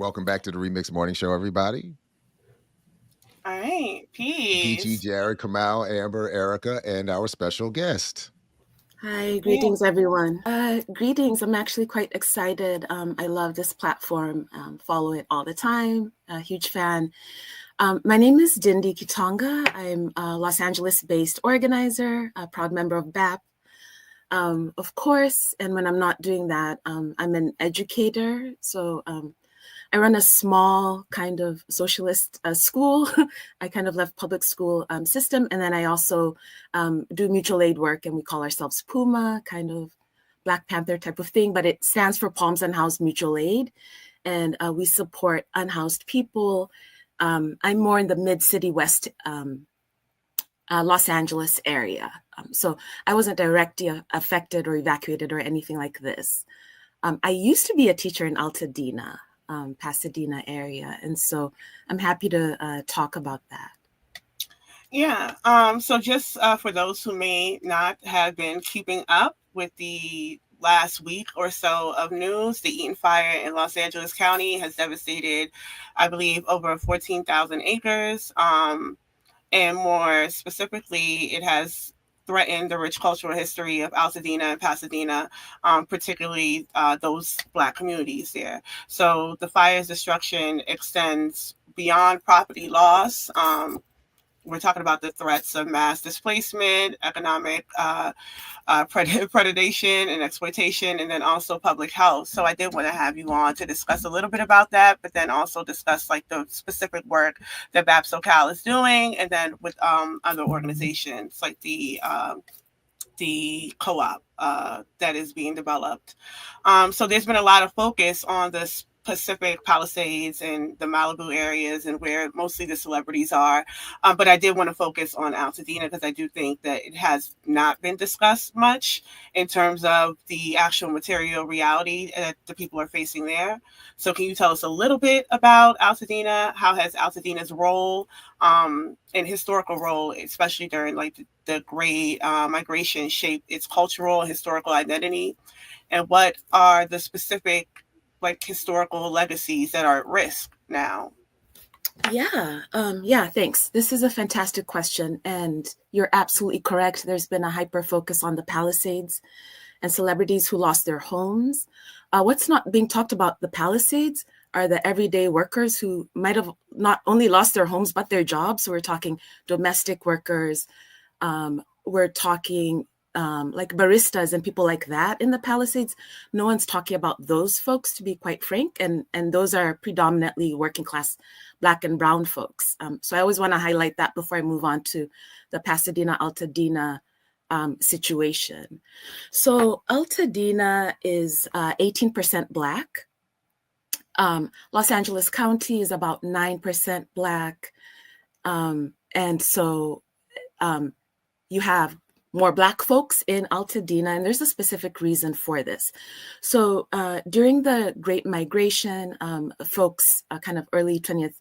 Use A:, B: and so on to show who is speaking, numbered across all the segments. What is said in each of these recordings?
A: Welcome back to the Remix Morning Show, everybody.
B: All right,
A: Geechee,
B: peace.
A: Jared, Kamal, Amber, Erica, and our special guest.
C: Hi,
B: Yeah.
C: greetings, everyone. Greetings. I'm actually quite excited. I love this platform. Follow it all the time. A huge fan. My name is Dindi Kitonga. I'm a Los Angeles-based organizer, a proud member of BAP, of course. And when I'm not doing that, I'm an educator. So I run a small kind of socialist school. I kind of left public school system. And then I also do mutual aid work, and we call ourselves Puma, kind of Black Panther type of thing, but it stands for Palms Unhoused Mutual Aid. And we support unhoused people. I'm more in the mid-city west Los Angeles area. So I wasn't directly affected or evacuated or anything like this. I used to be a teacher in Altadena, Pasadena area. And so I'm happy to talk about that.
B: Yeah. So just for those who may not have been keeping up with the last week or so of news, the Eaton fire in Los Angeles County has devastated, I believe, over 14,000 acres. And more specifically, it has threatened the rich cultural history of Altadena and Pasadena, particularly those Black communities there. So the fire's destruction extends beyond property loss. We're talking about the threats of mass displacement, economic predation and exploitation, and then also public health. So I did want to have you on to discuss a little bit about that, but then also discuss like the specific work that BAP SoCal is doing, and then with other organizations like the co-op that is being developed. So there's been a lot of focus on this Pacific Palisades and the Malibu areas and where mostly the celebrities are. But I did want to focus on Altadena because I do think that it has not been discussed much in terms of the actual material reality that the people are facing there. So can you tell us a little bit about Altadena? How has Altadena's role and historical role, especially during like the Great Migration, shaped its cultural and historical identity? And what are the specific like historical legacies that are at risk now?
C: Yeah, thanks. This is a fantastic question, and you're absolutely correct. There's been a hyper focus on the Palisades and celebrities who lost their homes. What's not being talked about the Palisades are the everyday workers who might have not only lost their homes, but their jobs. So we're talking domestic workers. We're talking like baristas and people like that in the Palisades. No one's talking about those folks, to be quite frank. And those are predominantly working class Black and brown folks. So I always want to highlight that before I move on to the Pasadena Altadena situation. So Altadena is 18% Black. Los Angeles County is about 9% Black. And so you have more Black folks in Altadena, and there's a specific reason for this. So during the Great Migration, folks kind of early 20th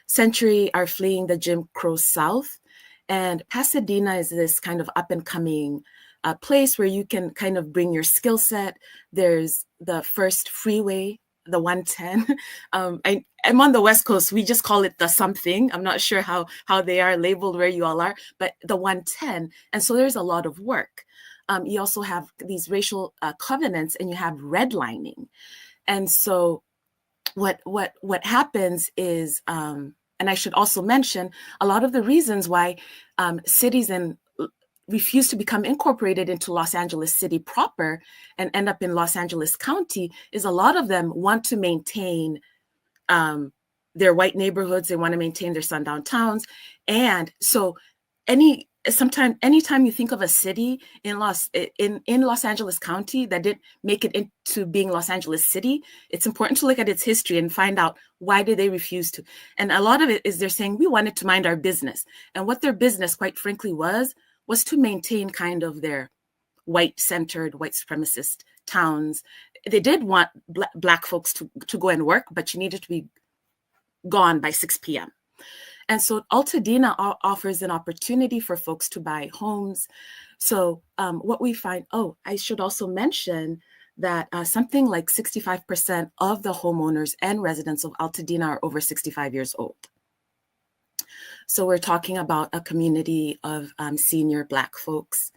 C: century are fleeing the Jim Crow South. And Pasadena is this kind of up and coming place where you can kind of bring your skill set. There's the first freeway, the 110. I'm on the West Coast. We just call it the something. I'm not sure how they are labeled where you all are, but the 110. And so there's a lot of work. You also have these racial covenants, and you have redlining. And so what happens is, and I should also mention, a lot of the reasons why cities refuse to become incorporated into Los Angeles City proper and end up in Los Angeles County is a lot of them want to maintain their white neighborhoods. They want to maintain their sundown towns. And so anytime you think of a city in Los Angeles County that didn't make it into being Los Angeles City, it's important to look at its history and find out why did they refuse to. And a lot of it is they're saying we wanted to mind our business. And what their business, quite frankly, was to maintain kind of their white-centered, white supremacist towns. They did want Black folks to go and work, but you needed to be gone by 6 p.m. And so Altadena offers an opportunity for folks to buy homes. So what we find, I should also mention that something like 65% of the homeowners and residents of Altadena are over 65 years old. So we're talking about a community of senior Black folks.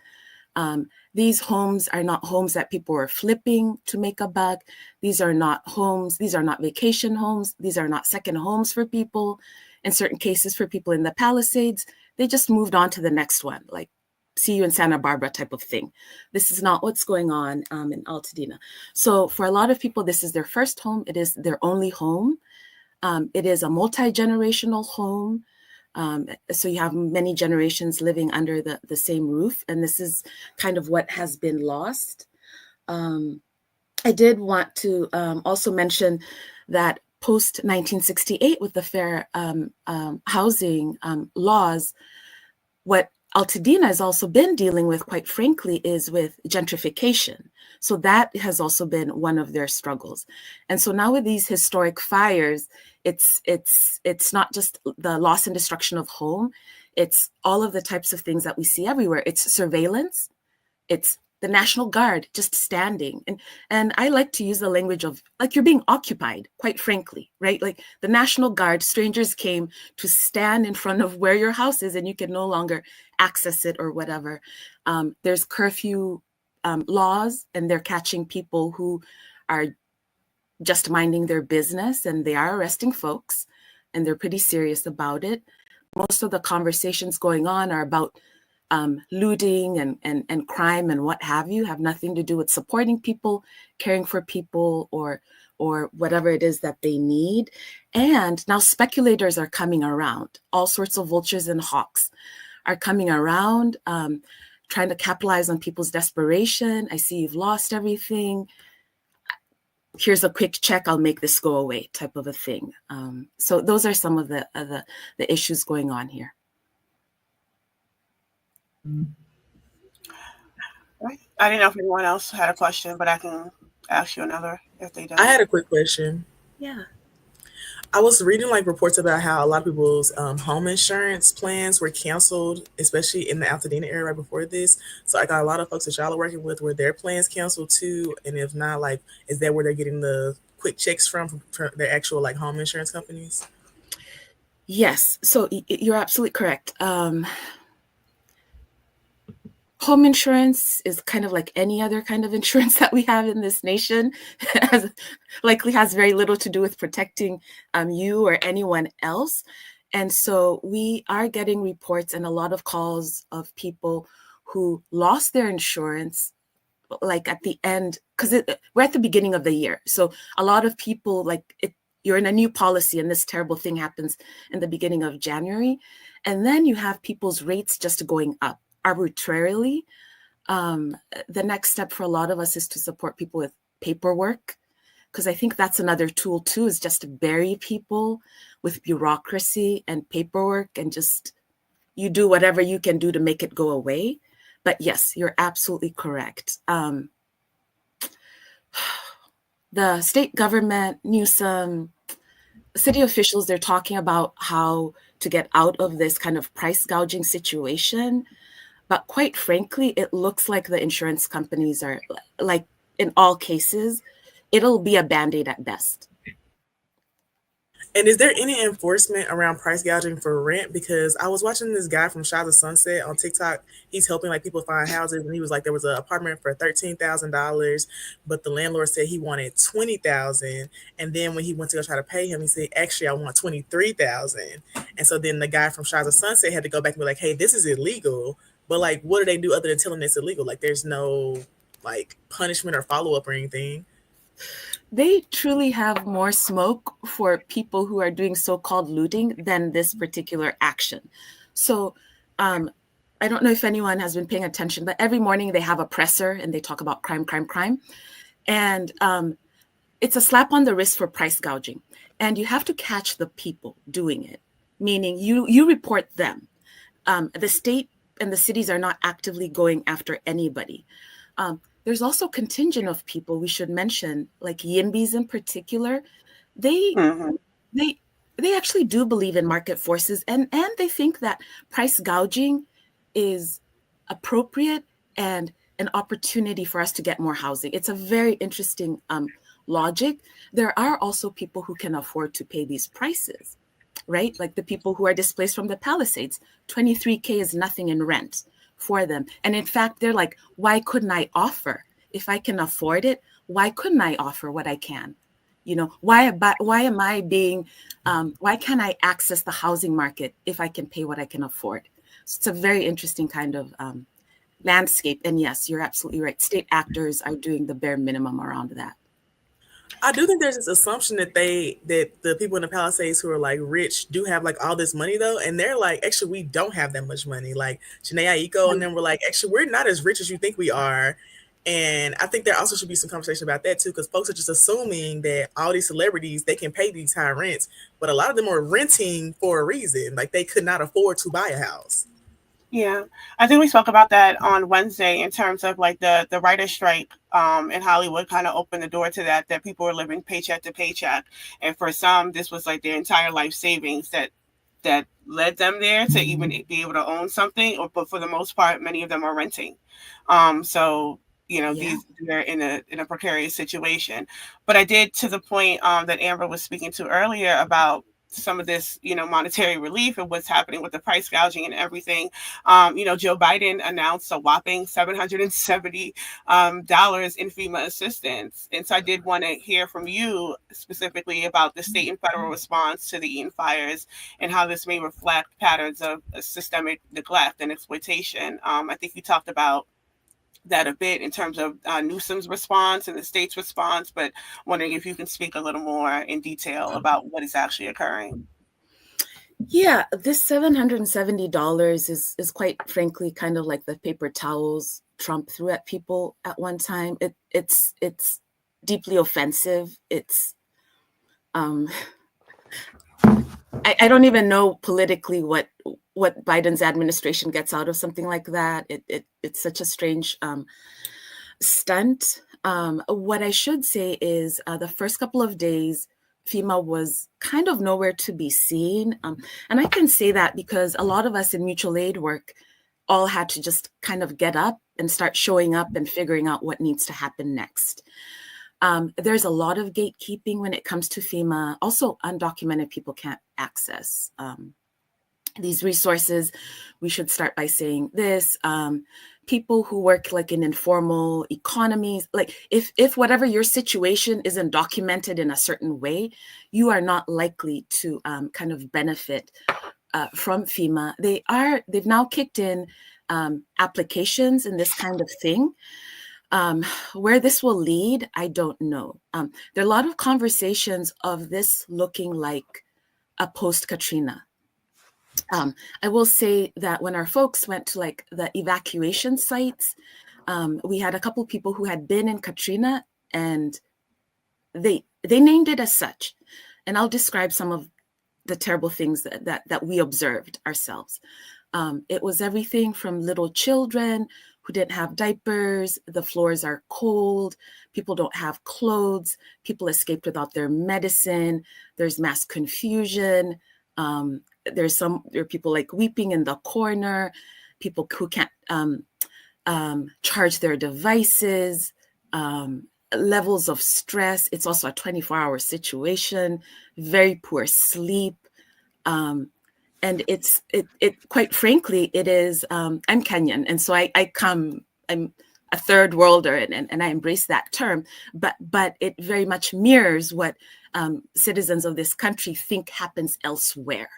C: These homes are not homes that people are flipping to make a buck. These are not homes. These are not vacation homes. These are not second homes for people. In certain cases, for people in the Palisades, they just moved on to the next one, like see you in Santa Barbara type of thing. This is not what's going on in Altadena. So for a lot of people, this is their first home. It is their only home. It is a multi-generational home. So you have many generations living under the same roof. And this is kind of what has been lost. I did want to also mention that post 1968 with the fair housing laws, what Altadena has also been dealing with, quite frankly, is with gentrification. So that has also been one of their struggles. And so now with these historic fires, it's not just the loss and destruction of home, it's all of the types of things that we see everywhere. It's surveillance, it's the National Guard just standing. And I like to use the language of like you're being occupied, quite frankly, right? Like the National Guard, strangers came to stand in front of where your house is and you can no longer access it or whatever. There's curfew laws, and they're catching people who are just minding their business, and they are arresting folks, and they're pretty serious about it. Most of the conversations going on are about looting and crime and what have you, have nothing to do with supporting people, caring for people, or whatever it is that they need. And now speculators are coming around. All sorts of vultures and hawks are coming around, trying to capitalize on people's desperation. I see you've lost everything. Here's a quick check, I'll make this go away type of a thing. So those are some of the issues going on here.
B: I didn't know if anyone else had a question, but I can ask you another if they don't.
D: I had a quick question.
C: Yeah.
D: I was reading like reports about how a lot of people's home insurance plans were canceled, especially in the Altadena area right before this. So I got a lot of folks that y'all are working with where their plans canceled too. And if not, like, is that where they're getting the quick checks from their actual like home insurance companies?
C: Yes. So you're absolutely correct. Home insurance is kind of like any other kind of insurance that we have in this nation. Likely has very little to do with protecting you or anyone else. And so we are getting reports and a lot of calls of people who lost their insurance, like at the end, because we're at the beginning of the year. So a lot of people, you're in a new policy and this terrible thing happens in the beginning of January. And then you have people's rates just going up arbitrarily. The next step for a lot of us is to support people with paperwork, because I think that's another tool too, is just to bury people with bureaucracy and paperwork and just you do whatever you can do to make it go away. But yes, you're absolutely correct. The state government, Newsom, city officials, they're talking about how to get out of this kind of price gouging situation. But quite frankly, it looks like the insurance companies are, like in all cases, it'll be a Band-Aid at best.
D: And is there any enforcement around price gouging for rent? Because I was watching this guy from Shot of Sunset on TikTok. He's helping like people find houses, and he was like, there was an apartment for $13,000, but the landlord said he wanted $20,000. And then when he went to go try to pay him, he said, actually, I want $23,000. And so then the guy from Shot of Sunset had to go back and be like, hey, this is illegal. But like, what do they do other than telling it's illegal? Like, there's no like punishment or follow up or anything.
C: They truly have more smoke for people who are doing so-called looting than this particular action. So I don't know if anyone has been paying attention, but every morning they have a presser and they talk about crime, crime, crime. And it's a slap on the wrist for price gouging. And you have to catch the people doing it, meaning you report them. The state and the cities are not actively going after anybody. There's also contingent of people we should mention, like Yimbys in particular. They actually do believe in market forces, and they think that price gouging is appropriate and an opportunity for us to get more housing. It's a very interesting logic. There are also people who can afford to pay these prices, right? Like the people who are displaced from the Palisades, 23K is nothing in rent for them. And in fact, they're like, why couldn't I offer? If I can afford it, why couldn't I offer what I can? You know, why am I being, why can't I access the housing market if I can pay what I can afford? So it's a very interesting kind of landscape. And yes, you're absolutely right. State actors are doing the bare minimum around that.
D: I do think there's this assumption that the people in the Palisades who are like rich do have like all this money though, and they're like, actually, we don't have that much money. Like Janae Aiko and then we're like, actually, we're not as rich as you think we are. And I think there also should be some conversation about that too, because folks are just assuming that all these celebrities, they can pay these high rents, but a lot of them are renting for a reason. Like they could not afford to buy a house.
B: Yeah, I think we spoke about that on Wednesday in terms of like the writer's strike in Hollywood kind of opened the door to that people were living paycheck to paycheck. And for some, this was like their entire life savings that led them there to even be able to own something. But for the most part, many of them are renting. So, you know, they're in a precarious situation. But I did, to the point that Amber was speaking to earlier about some of this, you know, monetary relief and what's happening with the price gouging and everything. You know, Joe Biden announced a whopping $770 in FEMA assistance. And so I did want to hear from you specifically about the state and federal response to the Eaton fires and how this may reflect patterns of systemic neglect and exploitation. I think you talked about that a bit in terms of Newsom's response and the state's response, but wondering if you can speak a little more in detail about what is actually occurring.
C: Yeah, this $770 is quite frankly kind of like the paper towels Trump threw at people at one time. It's deeply offensive. It's I don't even know politically what Biden's administration gets out of something like that. It's such a strange stunt. What I should say is the first couple of days, FEMA was kind of nowhere to be seen. And I can say that because a lot of us in mutual aid work all had to just kind of get up and start showing up and figuring out what needs to happen next. There's a lot of gatekeeping when it comes to FEMA. Also, undocumented people can't access these resources. We should start by saying this. People who work like in informal economies, like if whatever your situation isn't documented in a certain way, you are not likely to kind of benefit from FEMA. They've now kicked in applications and this kind of thing. Where this will lead, I don't know. There are a lot of conversations of this looking like a post-Katrina. I will say that when our folks went to like the evacuation sites, we had a couple of people who had been in Katrina and they named it as such. And I'll describe some of the terrible things that we observed ourselves. It was everything from little children who didn't have diapers, the floors are cold, people don't have clothes, people escaped without their medicine, there's mass confusion, there are people like weeping in the corner, people who can't charge their devices, levels of stress. It's also a 24-hour situation, very poor sleep. And it quite frankly, it is, I'm Kenyan. And so I'm a third worlder and I embrace that term, but it very much mirrors what citizens of this country think happens elsewhere.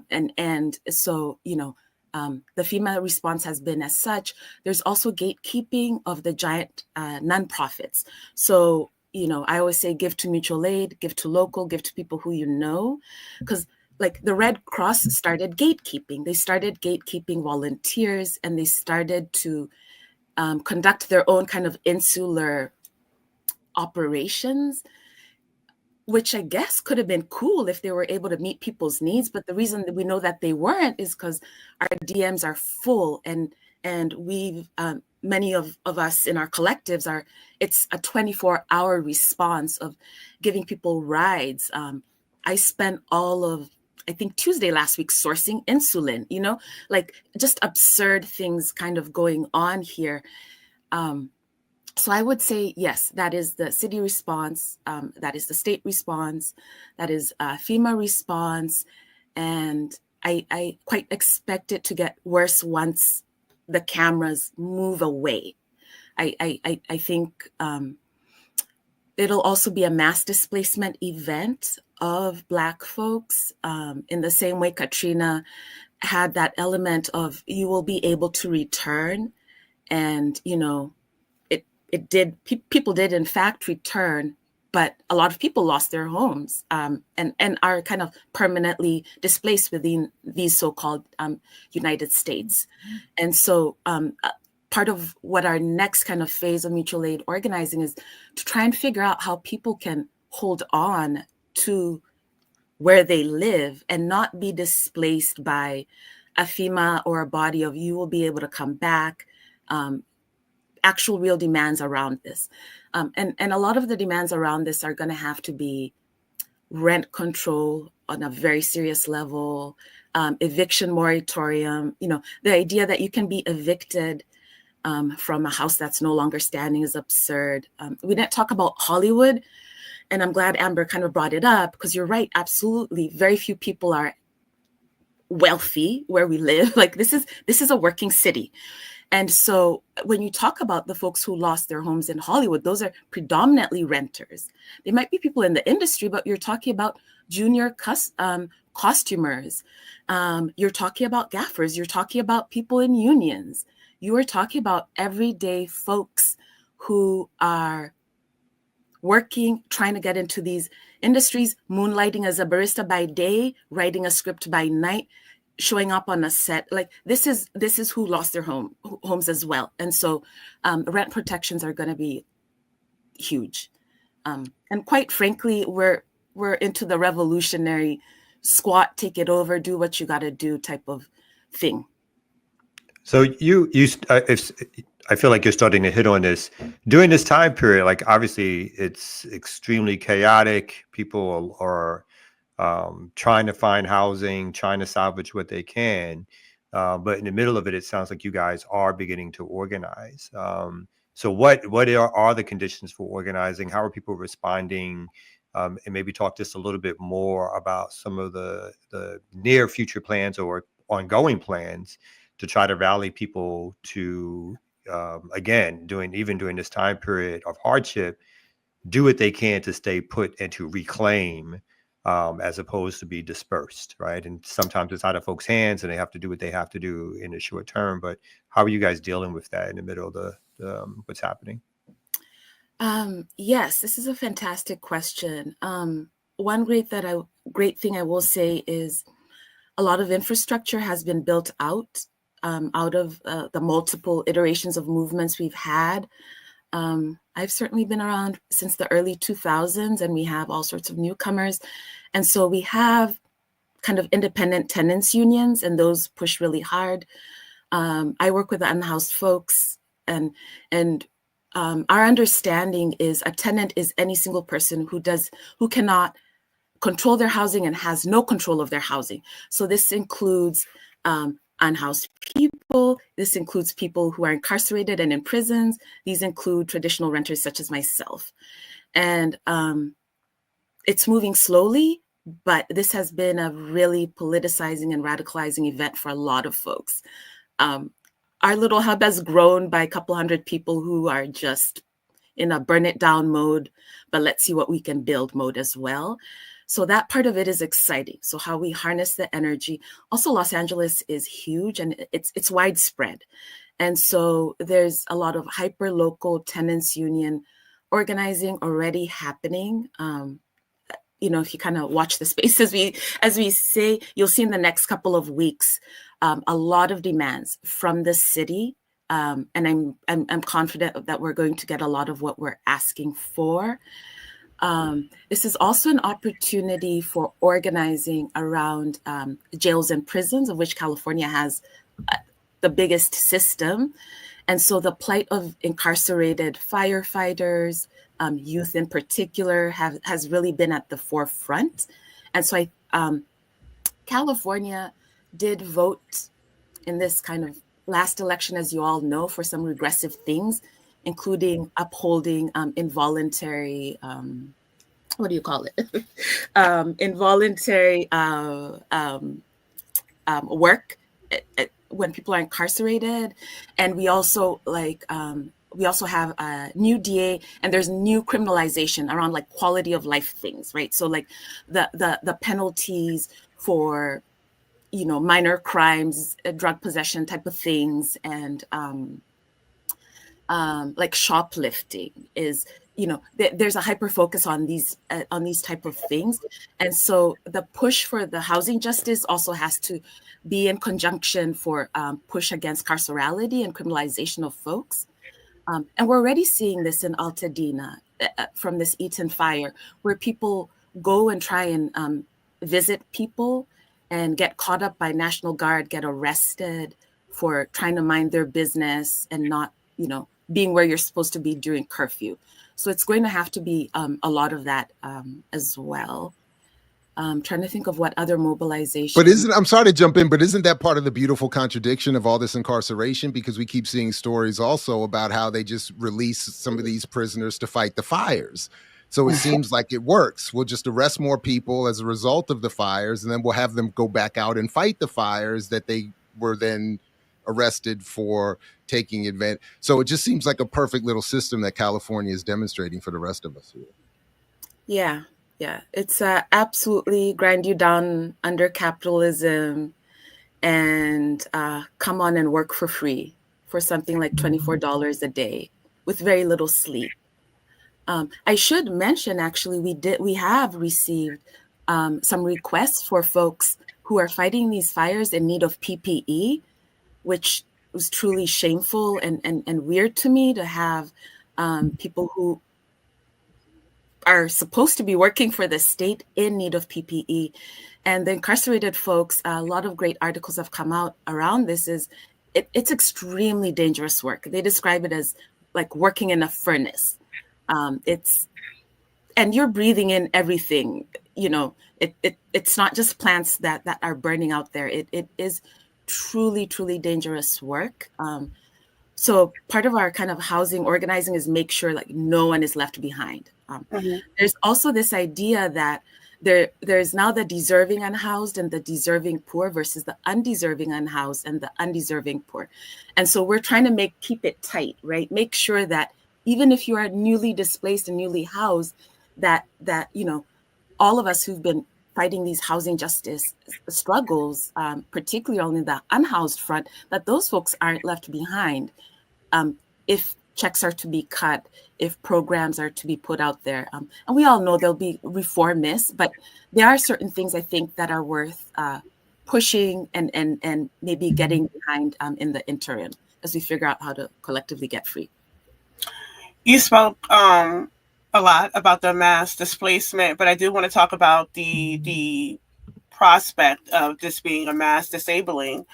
C: And so, you know, the FEMA response has been as such. There's also gatekeeping of the giant nonprofits. So, you know, I always say give to mutual aid, give to local, give to people who you know, because like the Red Cross started gatekeeping. They started gatekeeping volunteers and they started to conduct their own kind of insular operations, which I guess could have been cool if they were able to meet people's needs. But the reason that we know that they weren't is because our DMs are full and we've, many of us in our collectives it's a 24-hour response of giving people rides. I spent all of, I think Tuesday last week sourcing insulin, you know, like just absurd things kind of going on here. So I would say, yes, that is the city response, that is the state response, that is FEMA response, and I quite expect it to get worse once the cameras move away. I think it'll also be a mass displacement event of Black folks, in the same way Katrina had that element of you will be able to return, and people did in fact return, but a lot of people lost their homes, and are kind of permanently displaced within these so-called United States. And so part of what our next kind of phase of mutual aid organizing is to try and figure out how people can hold on to where they live and not be displaced by a FEMA or a body of you will be able to come back, actual real demands around this. And a lot of the demands around this are going to have to be rent control on a very serious level, eviction moratorium. The idea that you can be evicted from a house that's no longer standing is absurd. We didn't talk about Hollywood, and I'm glad Amber kind of brought it up, because you're right, absolutely. Very few people are wealthy where we live. Like this is a working city. And so when you talk about the folks who lost their homes in Hollywood, those are predominantly renters. They might be people in the industry, but you're talking about junior costumers. You're talking about gaffers. You're talking about people in unions. You are talking about everyday folks who are working, trying to get into these industries, moonlighting as a barista by day, writing a script by night, showing up on a set. Like this is who lost their homes as well. And so rent protections are going to be huge. And quite frankly, we're into the revolutionary squat, take it over, do what you got to do type of thing.
E: So I feel like you're starting to hit on this during this time period. Like obviously, it's extremely chaotic. People are trying to find housing, trying to salvage what they can. But in the middle of it, it sounds like you guys are beginning to organize. So what are the conditions for organizing? How are people responding? And maybe talk just a little bit more about some of the near future plans or ongoing plans to try to rally people to, again, during this time period of hardship, do what they can to stay put and to reclaim, as opposed to be dispersed, right? And sometimes it's out of folks' hands and they have to do what they have to do in the short term. But how are you guys dealing with that in the middle of the what's happening?
C: Yes, this is a fantastic question. One great thing I will say is a lot of infrastructure has been built out of the multiple iterations of movements we've had. I've certainly been around since the early 2000s, and we have all sorts of newcomers. And so we have kind of independent tenants unions, and those push really hard. I work with the unhoused folks, and our understanding is a tenant is any single person who cannot control their housing and has no control of their housing. So this includes unhoused people. This includes people who are incarcerated and in prisons. These include traditional renters such as myself. And it's moving slowly, but this has been a really politicizing and radicalizing event for a lot of folks. Our little hub has grown by a couple hundred people who are just in a burn it down mode, but let's see what we can build mode as well. So that part of it is exciting. So how we harness the energy. Also, Los Angeles is huge and it's widespread. And so there's a lot of hyper local tenants union organizing already happening. If you kind of watch the space as we say, you'll see in the next couple of weeks a lot of demands from the city, and I'm confident that we're going to get a lot of what we're asking for. This is also an opportunity for organizing around jails and prisons, of which California has the biggest system. And so the plight of incarcerated firefighters, youth in particular, has really been at the forefront. And so California did vote in this kind of last election, as you all know, for some regressive things, including upholding involuntary, what do you call it? Involuntary work when people are incarcerated. And we also have a new DA, and there's new criminalization around like quality of life things, right? So like the penalties for, you know, minor crimes, drug possession type of things, and like shoplifting is, you know, there's a hyper focus on these type of things. And so the push for the housing justice also has to be in conjunction for push against carcerality and criminalization of folks. And we're already seeing this in Altadena from this Eaton fire, where people go and try and visit people and get caught up by National Guard, get arrested for trying to mind their business and not, you know, being where you're supposed to be during curfew. So it's going to have to be a lot of that as well. I'm trying to think of what other mobilization.
A: But I'm sorry to jump in, but isn't that part of the beautiful contradiction of all this incarceration? Because we keep seeing stories also about how they just release some of these prisoners to fight the fires. So it seems like it works. We'll just arrest more people as a result of the fires, and then we'll have them go back out and fight the fires that they were then arrested for taking advantage. So it just seems like a perfect little system that California is demonstrating for the rest of us here.
C: Yeah. Yeah, it's absolutely grind you down under capitalism and come on and work for free for something like $24 a day with very little sleep. I should mention, actually, we have received some requests for folks who are fighting these fires in need of PPE, which was truly shameful and weird to me to have people who are supposed to be working for the state in need of PPE. And the incarcerated folks, a lot of great articles have come out around this. It's extremely dangerous work. They describe it as like working in a furnace. And you're breathing in everything, you know, it's not just plants that are burning out there. It is truly, truly dangerous work. So part of our kind of housing organizing is make sure like no one is left behind. There's also this idea that there's now the deserving unhoused and the deserving poor versus the undeserving unhoused and the undeserving poor. And so we're trying to keep it tight, right? Make sure that even if you are newly displaced and newly housed, that you know, all of us who've been fighting these housing justice struggles, particularly on the unhoused front, that those folks aren't left behind. If checks are to be cut, if programs are to be put out there. And we all know there'll be reformists, but there are certain things I think that are worth pushing and maybe getting behind in the interim as we figure out how to collectively get free.
B: You spoke a lot about the mass displacement, but I do want to talk about the prospect of this being a mass disabling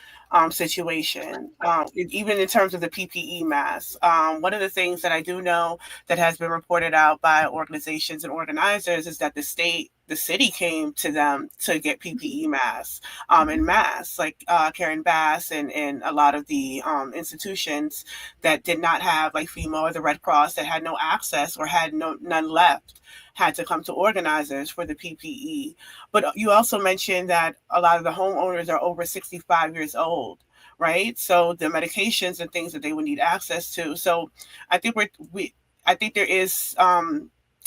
B: situation, even in terms of the PPE mass. One of the things that I do know that has been reported out by organizations and organizers is that the city came to them to get PPE masks in mass, like Karen Bass and a lot of the institutions that did not have, like FEMA or the Red Cross, that had no access or had none left, had to come to organizers for the PPE. But you also mentioned that a lot of the homeowners are over 65 years old, right? So the medications and things that they would need access to. So I think I think there is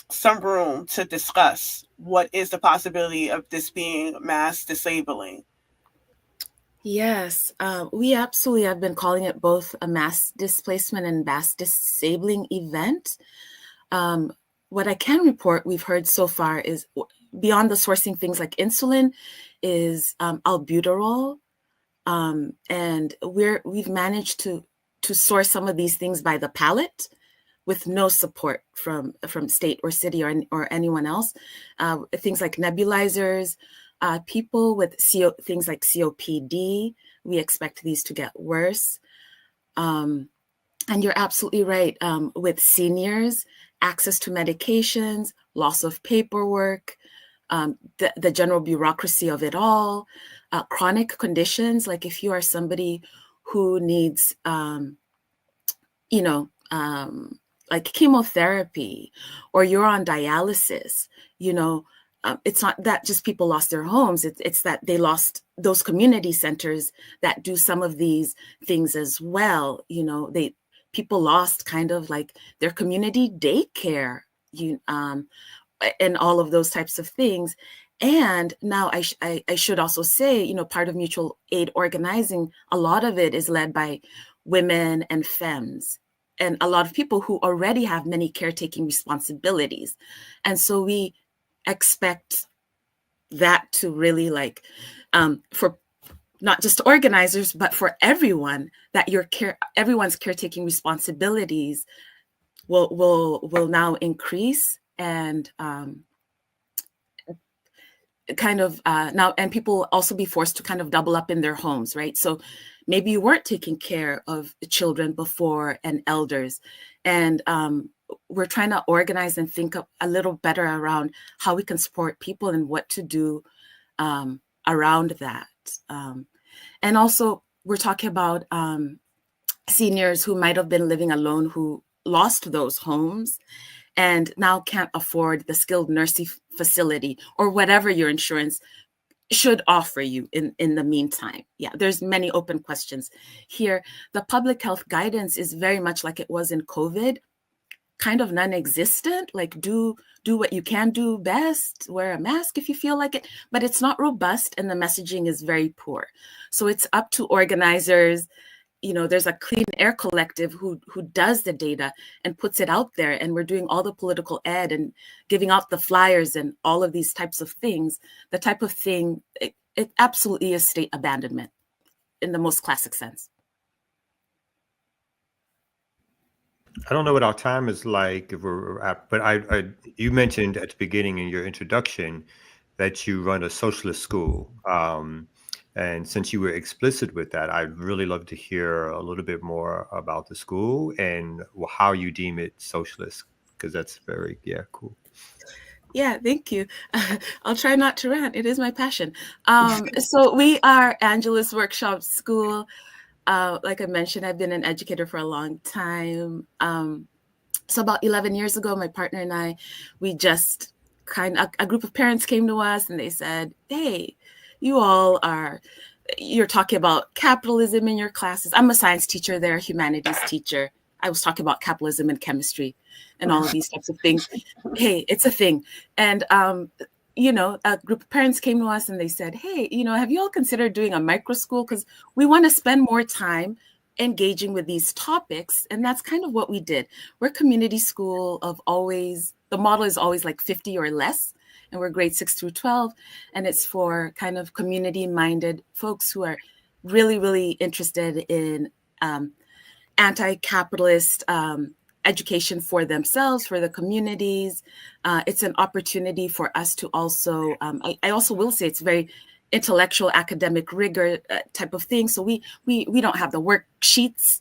B: some room to discuss what is the possibility of this being mass disabling.
C: Yes, we absolutely have been calling it both a mass displacement and mass disabling event. What I can report we've heard so far is, beyond the sourcing things like insulin, is albuterol, and we've managed to source some of these things by the pallet with no support from state or city or anyone else. Things like nebulizers, people with things like COPD, we expect these to get worse. And you're absolutely right, with seniors, access to medications, loss of paperwork, the general bureaucracy of it all, chronic conditions, like if you are somebody who needs, like chemotherapy, or you're on dialysis, it's not that just people lost their homes. It's that they lost those community centers that do some of these things as well. People lost kind of like their community daycare, and all of those types of things. And now I should also say, part of mutual aid organizing, a lot of it is led by women and femmes, and a lot of people who already have many caretaking responsibilities. And so we expect that to really for not just organizers, but for everyone, that everyone's caretaking responsibilities will now increase, and now, and people will also be forced to kind of double up in their homes, right? So maybe you weren't taking care of children before and elders, and we're trying to organize and think a little better around how we can support people and what to do around that. And also, we're talking about seniors who might have been living alone, who lost those homes and now can't afford the skilled nursing facility or whatever your insurance should offer you in the meantime. Yeah, there's many open questions here. The public health guidance is very much like it was in COVID, kind of non-existent, like do what you can do best, wear a mask if you feel like it, but it's not robust and the messaging is very poor. So it's up to organizers. There's a Clean Air Collective who does the data and puts it out there, and we're doing all the political ed and giving out the flyers and all of these types of things. The type of thing, it absolutely is state abandonment in the most classic sense.
E: I don't know what our time is like, if we're at, but you mentioned at the beginning in your introduction that you run a socialist school. And since you were explicit with that, I'd really love to hear a little bit more about the school and how you deem it socialist, because that's very, cool.
C: Yeah, thank you. I'll try not to rant. It is my passion. So we are Angela's Workshop School. Like I mentioned, I've been an educator for a long time. So about 11 years ago, my partner and I, we just a group of parents came to us and they said, hey, you're talking about capitalism in your classes. I'm a science teacher, they're a humanities teacher. I was talking about capitalism and chemistry and all of these types of things. Hey, it's a thing. And, a group of parents came to us and they said, hey, have you all considered doing a micro school? Because we want to spend more time engaging with these topics. And that's kind of what we did. We're a community school the model is always like 50 or less. And we're grade 6 through 12. And it's for kind of community-minded folks who are really, really interested in anti-capitalist education for themselves, for the communities. It's an opportunity for us to also, I also will say it's very intellectual academic rigor type of thing. So we don't have the worksheets.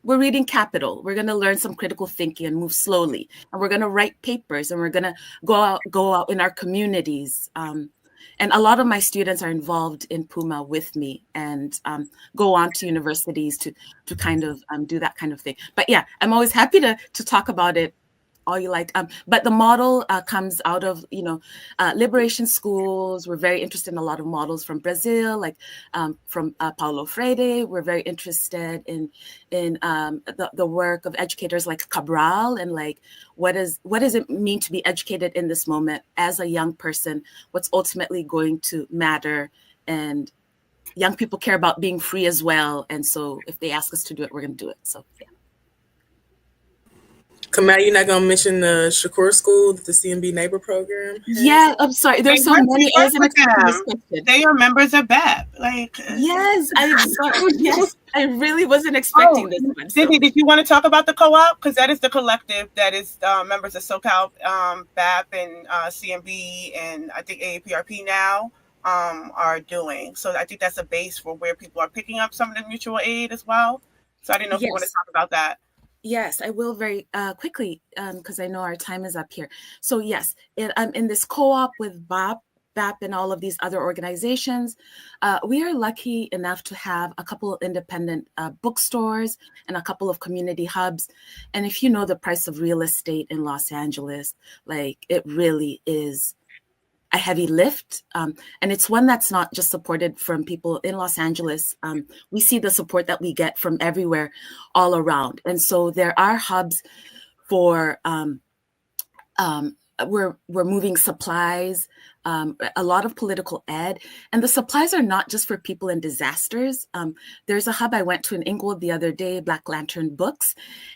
C: We're reading Capital. We're going to learn some critical thinking and move slowly. And we're going to write papers and we're going to go out in our communities. And a lot of my students are involved in Puma with me and go on to universities to kind of do that kind of thing. But yeah, I'm always happy to talk about it all you like. But the model comes out of, liberation schools. We're very interested in a lot of models from Brazil, like from Paulo Freire. We're very interested in the work of educators like Cabral and like what does it mean to be educated in this moment as a young person? What's ultimately going to matter? And young people care about being free as well. And so if they ask us to do it, we're going to do it. So yeah.
D: Kamal, you're not going to mention the Shakur School, the CMB Neighbor Program?
C: Yeah, I'm sorry. There's so many.
B: They are members of BAP.
C: Yes, I really wasn't expecting this one.
B: So. Did you want to talk about the co-op? Because that is the collective that is members of SoCal, BAP, and CMB, and I think AAPRP now are doing. So I think that's a base for where people are picking up some of the mutual aid as well. So I didn't know if you want to talk about that.
C: Yes, I will very quickly because I know our time is up here. So yes, in this co-op with BAP FAP and all of these other organizations, we are lucky enough to have a couple of independent bookstores and a couple of community hubs. And if you know the price of real estate in Los Angeles, like it really is a heavy lift. And it's one that's not just supported from people in Los Angeles. We see the support that we get from everywhere, all around. And so there are hubs for, we're moving supplies, a lot of political ed. And the supplies are not just for people in disasters. There's a hub I went to in Inglewood the other day, Black Lantern Books,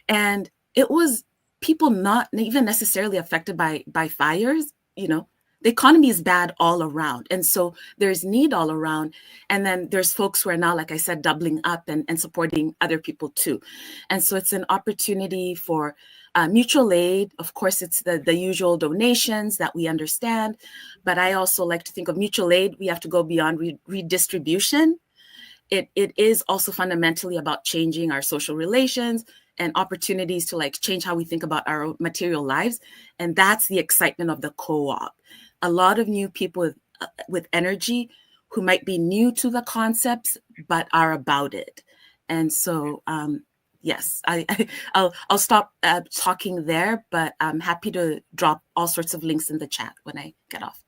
C: and it was people not even necessarily affected by fires, you know. The economy is bad all around. And so there's need all around. And then there's folks who are now, like I said, doubling up and supporting other people too. And so it's an opportunity for mutual aid. Of course, it's the usual donations that we understand. But I also like to think of mutual aid. We have to go beyond redistribution. It is also fundamentally about changing our social relations and opportunities to like change how we think about our material lives. And that's the excitement of the co-op. A lot of new people with energy who might be new to the concepts, but are about it. And so, yes, I'll stop talking there, but I'm happy to drop all sorts of links in the chat when I get off.